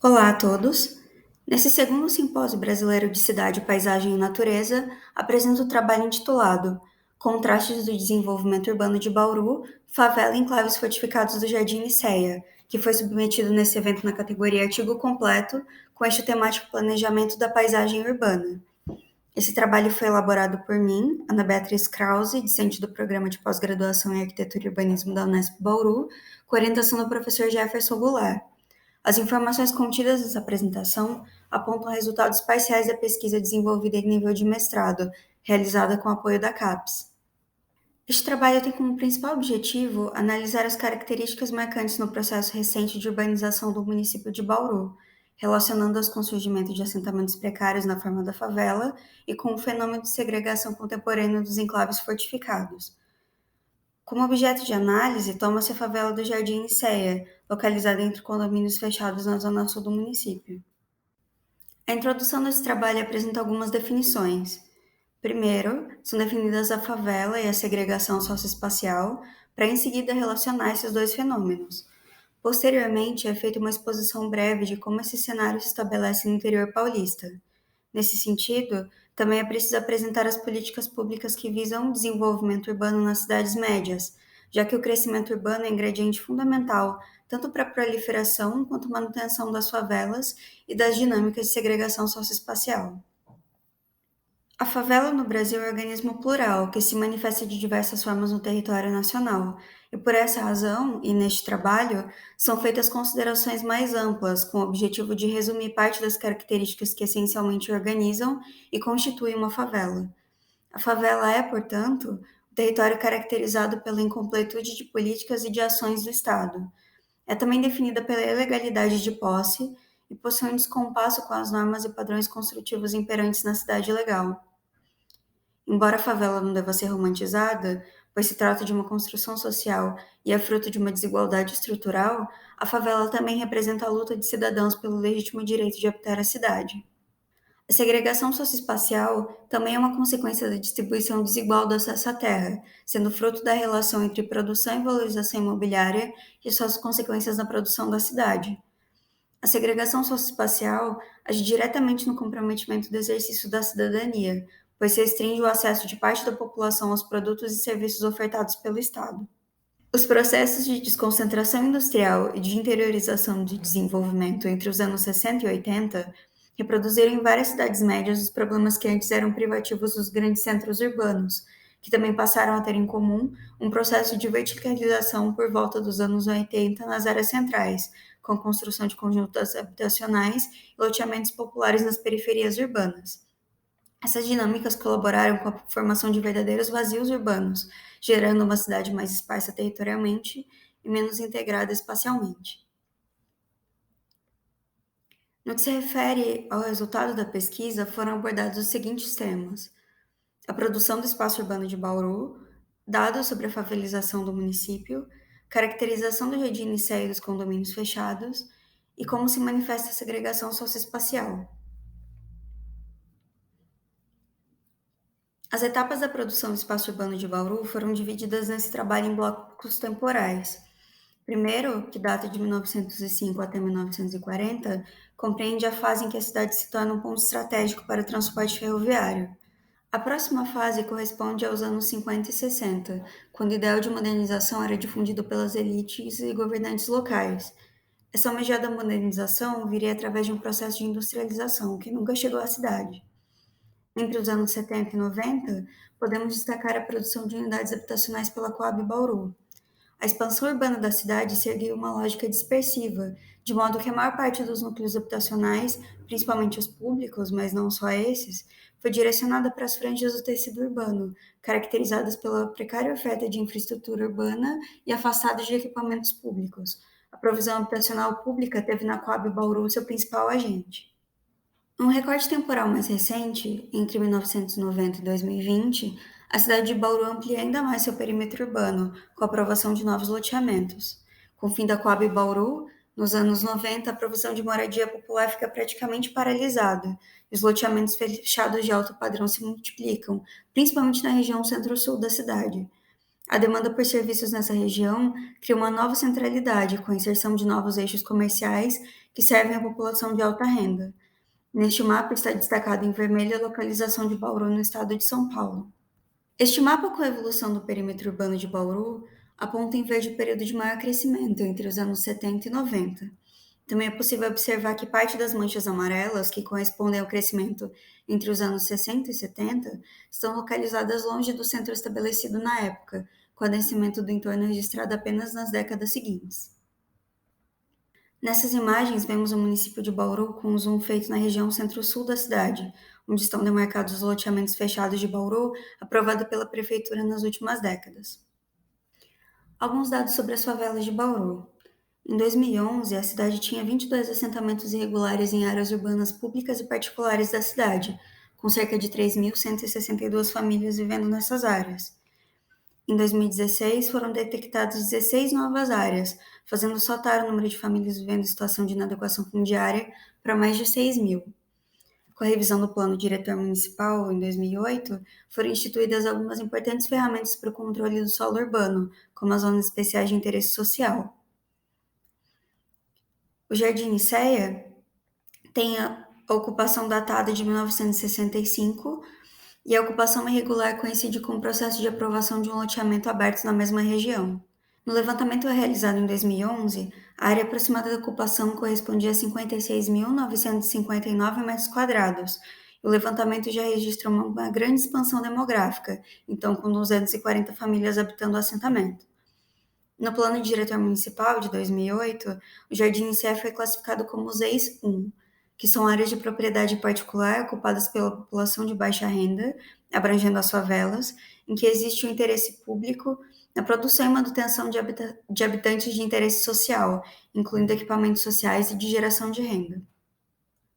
Olá a todos! Nesse segundo Simpósio Brasileiro de Cidade, Paisagem e Natureza, apresento o trabalho intitulado Contrastes do Desenvolvimento Urbano de Bauru, Favela e Enclaves Fortificados do Jardim Nicéia, que foi submetido nesse evento na categoria Artigo Completo, com eixo temático Planejamento da Paisagem Urbana. Esse trabalho foi elaborado por mim, Ana Beatriz Krause, discente do Programa de Pós-Graduação em Arquitetura e Urbanismo da Unesp Bauru, com orientação do professor Jefferson Goulart. As informações contidas nessa apresentação apontam resultados parciais da pesquisa desenvolvida em nível de mestrado, realizada com apoio da CAPES. Este trabalho tem como principal objetivo analisar as características marcantes no processo recente de urbanização do município de Bauru, relacionando-as com o surgimento de assentamentos precários na forma da favela e com o fenômeno de segregação contemporânea dos enclaves fortificados. Como objeto de análise, toma-se a favela do Jardim Nicéia, localizada entre condomínios fechados na zona sul do município. A introdução desse trabalho apresenta algumas definições. Primeiro, são definidas a favela e a segregação socioespacial, para em seguida relacionar esses dois fenômenos. Posteriormente, é feita uma exposição breve de como esse cenário se estabelece no interior paulista. Nesse sentido, também é preciso apresentar as políticas públicas que visam o desenvolvimento urbano nas cidades médias, já que o crescimento urbano é ingrediente fundamental tanto para a proliferação quanto manutenção das favelas e das dinâmicas de segregação socioespacial. A favela no Brasil é um organismo plural que se manifesta de diversas formas no território nacional, e por essa razão, e neste trabalho, são feitas considerações mais amplas, com o objetivo de resumir parte das características que essencialmente organizam e constituem uma favela. A favela é, portanto, um território caracterizado pela incompletude de políticas e de ações do Estado. É também definida pela ilegalidade de posse e possui um descompasso com as normas e padrões construtivos imperantes na cidade legal. Embora a favela não deva ser romantizada, pois se trata de uma construção social e é fruto de uma desigualdade estrutural, a favela também representa a luta de cidadãos pelo legítimo direito de habitar a cidade. A segregação socioespacial também é uma consequência da distribuição desigual do acesso à terra, sendo fruto da relação entre produção e valorização imobiliária e suas consequências na produção da cidade. A segregação socioespacial age diretamente no comprometimento do exercício da cidadania, pois se restringe o acesso de parte da população aos produtos e serviços ofertados pelo Estado. Os processos de desconcentração industrial e de interiorização de desenvolvimento entre os anos 60 e 80 reproduziram em várias cidades médias os problemas que antes eram privativos dos grandes centros urbanos, que também passaram a ter em comum um processo de verticalização por volta dos anos 80 nas áreas centrais, com a construção de conjuntos habitacionais e loteamentos populares nas periferias urbanas. Essas dinâmicas colaboraram com a formação de verdadeiros vazios urbanos, gerando uma cidade mais esparsa territorialmente e menos integrada espacialmente. No que se refere ao resultado da pesquisa, foram abordados os seguintes temas: a produção do espaço urbano de Bauru, dados sobre a favelização do município, caracterização do Jardim Nicéia e dos condomínios fechados e como se manifesta a segregação socioespacial. As etapas da produção do espaço urbano de Bauru foram divididas nesse trabalho em blocos temporais. Primeiro, que data de 1905 até 1940, compreende a fase em que a cidade se torna um ponto estratégico para o transporte ferroviário. A próxima fase corresponde aos anos 50 e 60, quando o ideal de modernização era difundido pelas elites e governantes locais. Essa almejada modernização viria através de um processo de industrialização que nunca chegou à cidade. Entre os anos 70 e 90, podemos destacar a produção de unidades habitacionais pela Coab Bauru. A expansão urbana da cidade seguiu uma lógica dispersiva, de modo que a maior parte dos núcleos habitacionais, principalmente os públicos, mas não só esses, foi direcionada para as franjas do tecido urbano, caracterizadas pela precária oferta de infraestrutura urbana e afastadas de equipamentos públicos. A provisão habitacional pública teve na Coab Bauru seu principal agente. Um recorte temporal mais recente, entre 1990 e 2020, a cidade de Bauru amplia ainda mais seu perímetro urbano, com a aprovação de novos loteamentos. Com o fim da Coab Bauru, nos anos 90, a provisão de moradia popular fica praticamente paralisada, e os loteamentos fechados de alto padrão se multiplicam, principalmente na região centro-sul da cidade. A demanda por serviços nessa região cria uma nova centralidade, com a inserção de novos eixos comerciais que servem à população de alta renda. Neste mapa está destacado em vermelho a localização de Bauru no estado de São Paulo. Este mapa com a evolução do perímetro urbano de Bauru aponta em verde o período de maior crescimento entre os anos 70 e 90. Também é possível observar que parte das manchas amarelas, que correspondem ao crescimento entre os anos 60 e 70, estão localizadas longe do centro estabelecido na época, com o adensamento do entorno registrado apenas nas décadas seguintes. Nessas imagens, vemos o município de Bauru com um zoom feito na região centro-sul da cidade, onde estão demarcados os loteamentos fechados de Bauru, aprovado pela prefeitura nas últimas décadas. Alguns dados sobre as favelas de Bauru. Em 2011, a cidade tinha 22 assentamentos irregulares em áreas urbanas públicas e particulares da cidade, com cerca de 3.162 famílias vivendo nessas áreas. Em 2016, foram detectadas 16 novas áreas, fazendo saltar o número de famílias vivendo em situação de inadequação fundiária para mais de 6.000. Com a revisão do Plano Diretor Municipal, em 2008, foram instituídas algumas importantes ferramentas para o controle do solo urbano, como as zonas especiais de interesse social. O Jardim Nicéia tem a ocupação datada de 1965 e a ocupação irregular coincide com o processo de aprovação de um loteamento aberto na mesma região. No levantamento realizado em 2011, a área aproximada da ocupação correspondia a 56.959 metros quadrados. O levantamento já registra uma grande expansão demográfica, então com 240 famílias habitando o assentamento. No Plano Diretor Municipal de 2008, o Jardim Nicéia foi classificado como ZEIS 1, que são áreas de propriedade particular ocupadas pela população de baixa renda, abrangendo as favelas, em que existe um interesse público na produção e manutenção de habitantes de interesse social, incluindo equipamentos sociais e de geração de renda.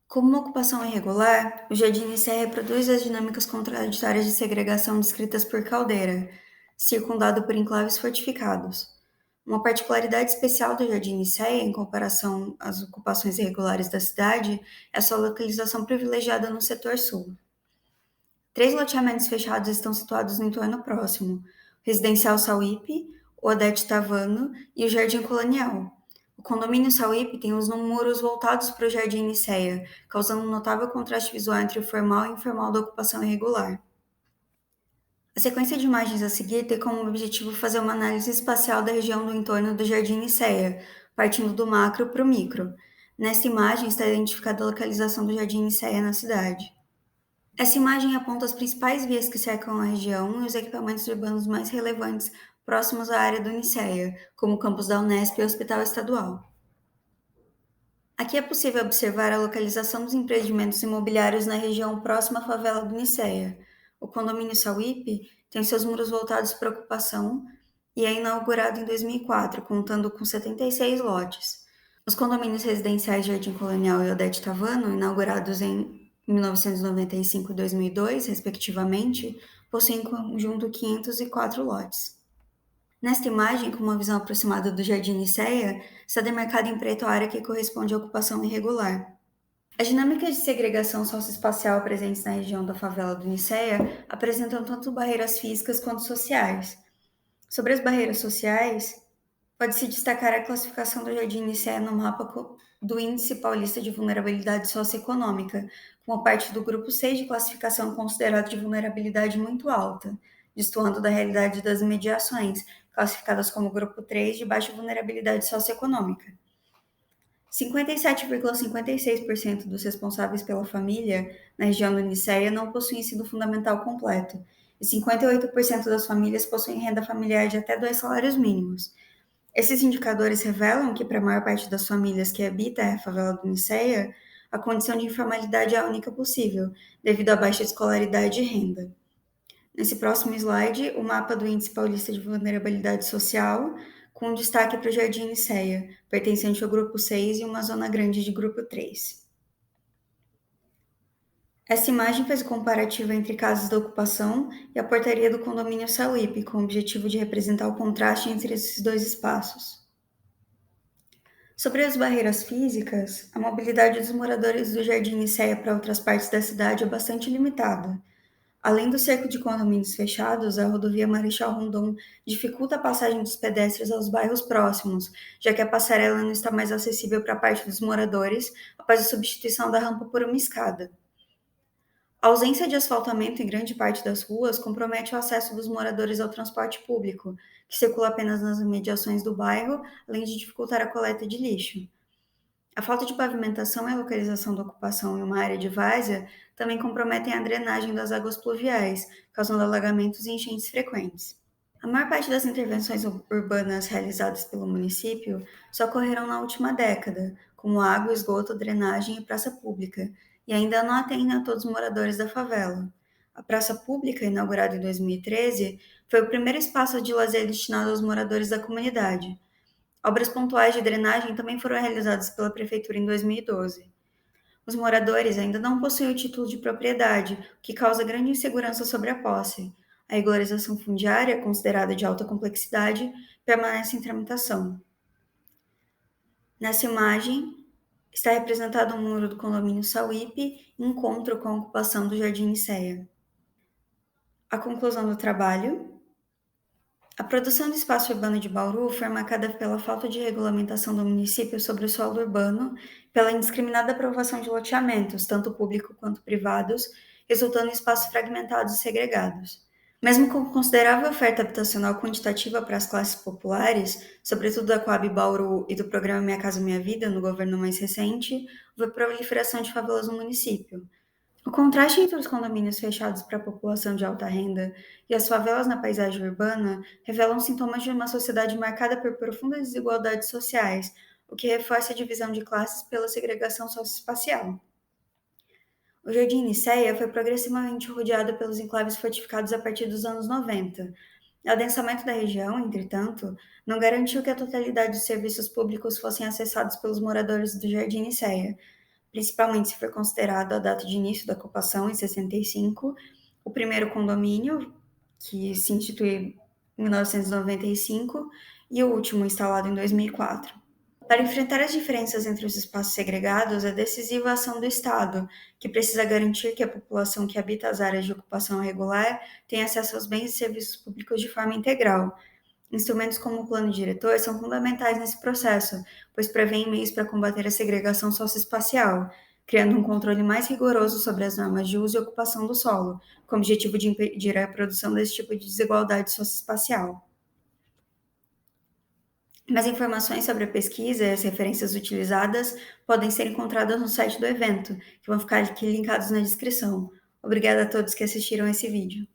Como uma ocupação irregular, o Jardim Nicéia reproduz as dinâmicas contraditórias de segregação descritas por Caldeira, circundado por enclaves fortificados. Uma particularidade especial do Jardim Nicéia, em comparação às ocupações irregulares da cidade, é a sua localização privilegiada no setor sul. 3 loteamentos fechados estão situados no entorno próximo: o Residencial Sauípe, o Odete Tavano e o Jardim Colonial. O condomínio Sauípe tem os muros voltados para o Jardim Nicéia, causando um notável contraste visual entre o formal e o informal da ocupação irregular. A sequência de imagens a seguir tem como objetivo fazer uma análise espacial da região do entorno do Jardim Nicéia, partindo do macro para o micro. Nesta imagem está identificada a localização do Jardim Nicéia na cidade. Essa imagem aponta as principais vias que cercam a região e os equipamentos urbanos mais relevantes próximos à área do Nicéia, como o campus da Unesp e o Hospital Estadual. Aqui é possível observar a localização dos empreendimentos imobiliários na região próxima à favela do Nicéia. O condomínio Sauípe tem seus muros voltados para a ocupação e é inaugurado em 2004, contando com 76 lotes. Os condomínios residenciais Jardim Colonial e Odete Tavano, inaugurados em 1995 e 2002, respectivamente, possuem em conjunto 504 lotes. Nesta imagem, com uma visão aproximada do Jardim Nicéia, está demarcada em preto a área que corresponde à ocupação irregular. As dinâmicas de segregação socioespacial presentes na região da favela do Nicéia apresentam tanto barreiras físicas quanto sociais. Sobre as barreiras sociais, pode-se destacar a classificação do Jardim Nicéia no mapa do Índice Paulista de Vulnerabilidade Socioeconômica, como parte do grupo 6 de classificação considerado de vulnerabilidade muito alta, destoando da realidade das imediações, classificadas como grupo 3 de baixa vulnerabilidade socioeconômica. 57,56% dos responsáveis pela família na região do Nicéia não possuem ensino fundamental completo, e 58% das famílias possuem renda familiar de até 2 salários mínimos. Esses indicadores revelam que, para a maior parte das famílias que habitam a favela do Nicéia, a condição de informalidade é a única possível, devido à baixa escolaridade e renda. Nesse próximo slide, o mapa do Índice Paulista de Vulnerabilidade Social, com destaque para o Jardim Nicéia, pertencente ao grupo 6 e uma zona grande de grupo 3. Essa imagem faz o comparativo entre casas da ocupação e a portaria do condomínio Sauípe, com o objetivo de representar o contraste entre esses dois espaços. Sobre as barreiras físicas, a mobilidade dos moradores do Jardim Nicéia para outras partes da cidade é bastante limitada. Além do cerco de condomínios fechados, a rodovia Marechal Rondon dificulta a passagem dos pedestres aos bairros próximos, já que a passarela não está mais acessível para parte dos moradores após a substituição da rampa por uma escada. A ausência de asfaltamento em grande parte das ruas compromete o acesso dos moradores ao transporte público, que circula apenas nas imediações do bairro, além de dificultar a coleta de lixo. A falta de pavimentação e a localização da ocupação em uma área de várzea também comprometem a drenagem das águas pluviais, causando alagamentos e enchentes frequentes. A maior parte das intervenções urbanas realizadas pelo município só ocorreram na última década, como água, esgoto, drenagem e praça pública, e ainda não atendem a todos os moradores da favela. A praça pública, inaugurada em 2013, foi o primeiro espaço de lazer destinado aos moradores da comunidade. Obras pontuais de drenagem também foram realizadas pela prefeitura em 2012. Os moradores ainda não possuem o título de propriedade, o que causa grande insegurança sobre a posse. A regularização fundiária, considerada de alta complexidade, permanece em tramitação. Nessa imagem, está representado um muro do condomínio Sauípe em encontro com a ocupação do Jardim Nicéia. A conclusão do trabalho. A produção do espaço urbano de Bauru foi marcada pela falta de regulamentação do município sobre o solo urbano, pela indiscriminada aprovação de loteamentos, tanto públicos quanto privados, resultando em espaços fragmentados e segregados. Mesmo com considerável oferta habitacional quantitativa para as classes populares, sobretudo da Coab Bauru e do programa Minha Casa Minha Vida, no governo mais recente, houve proliferação de favelas no município. O contraste entre os condomínios fechados para a população de alta renda e as favelas na paisagem urbana revelam sintomas de uma sociedade marcada por profundas desigualdades sociais, o que reforça a divisão de classes pela segregação socioespacial. O Jardim Nicéia foi progressivamente rodeado pelos enclaves fortificados a partir dos anos 90. O adensamento da região, entretanto, não garantiu que a totalidade dos serviços públicos fossem acessados pelos moradores do Jardim Nicéia, principalmente se for considerado a data de início da ocupação, em 65, o primeiro condomínio, que se instituiu em 1995, e o último, instalado em 2004. Para enfrentar as diferenças entre os espaços segregados, é decisiva a ação do Estado, que precisa garantir que a população que habita as áreas de ocupação irregular tenha acesso aos bens e serviços públicos de forma integral. Instrumentos como o plano diretor são fundamentais nesse processo, pois prevêem meios para combater a segregação socioespacial, criando um controle mais rigoroso sobre as normas de uso e ocupação do solo, com o objetivo de impedir a produção desse tipo de desigualdade socioespacial. Mais informações sobre a pesquisa e as referências utilizadas podem ser encontradas no site do evento, que vão ficar aqui linkados na descrição. Obrigada a todos que assistiram esse vídeo.